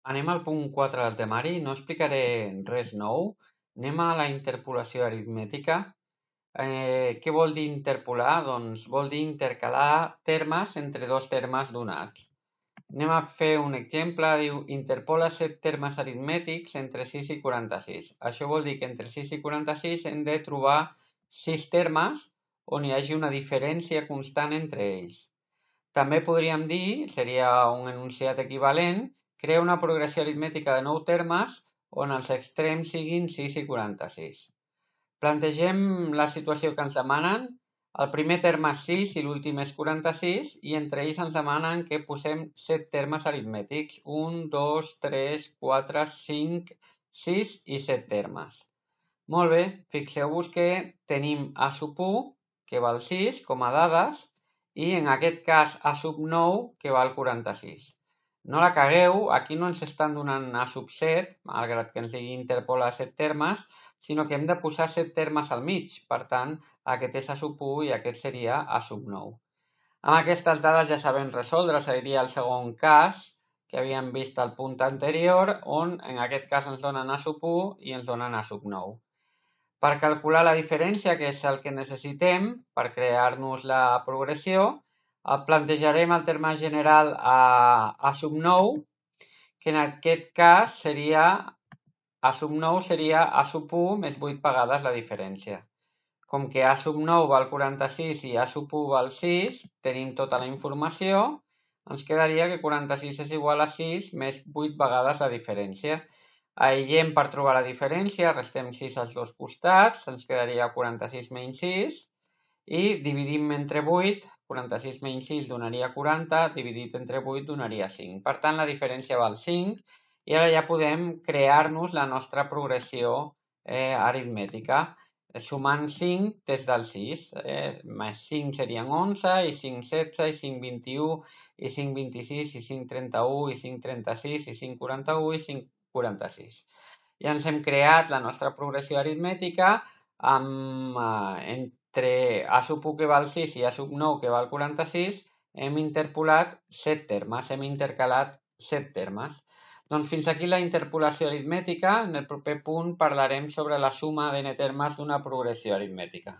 Anem al punt 4 del temari, no explicaré res nou. Anem a la interpolació aritmètica. Què vol dir interpolar? Doncs vol dir intercalar termes entre dos termes donats. Anem a fer un exemple, diu interpola 7 termes aritmètics entre 6 i 46. Això vol dir que entre 6 i 46 hem de trobar 6 termes on hi hagi una diferència constant entre ells. També podríem dir, seria un enunciat equivalent, crea una progressió aritmètica de 9 termes on els extrems siguin 6 i 46. Plantegem la situació que ens demanen. El primer terme és 6 i l'últim és 46 i entre ells ens demanen que posem 7 termes aritmètics. 1, 2, 3, 4, 5, 6 i 7 termes. Molt bé, fixeu-vos que tenim A sub 1, que val 6, com a dades, i en aquest cas A sub 9, que val 46. No la cagueu, aquí no ens estan donant A sub 7, malgrat que ens digui interpolar 7 termes, sinó que hem de posar 7 termes al mig. Per tant, aquest és A sub 1 i aquest seria A sub 9. Amb aquestes dades ja sabem resoldre, seria el segon cas que havíem vist al punt anterior, on en aquest cas ens donen A sub 1 i ens donen A sub 9. Per calcular la diferència, que és el que necessitem per crear-nos la progressió, plantejarem el terme general a sub 9, que en aquest cas seria a sub 9 seria a sub 1 més 8 vegades la diferència. Com que a sub 9 val 46 i a sub 1 val 6, tenim tota la informació, ens quedaria que 46 és igual a 6 més 8 vegades la diferència. Aïllem per trobar la diferència, restem 6 als dos costats, ens quedaria 46 menys 6 i dividim entre 8, 46 menys 6 donaria 40, dividit entre 8 donaria 5. Per tant, la diferència val 5 i ara ja podem crear-nos la nostra progressió aritmètica sumant 5 des del 6. Més 5 serien 11, i 5, 16, i 5, 21, i 5, 26, i 5, 31, i 5, 36, i 5, 41, i 5, 46. Ja ens hem creat la nostra progressió aritmètica amb entre A sub 1 que val 6 i A sub 9 que val 46 hem interpolat 7 termes, hem intercalat 7 termes. Doncs fins aquí la interpolació aritmètica. En el proper punt parlarem sobre la suma de n termes d'una progressió aritmètica.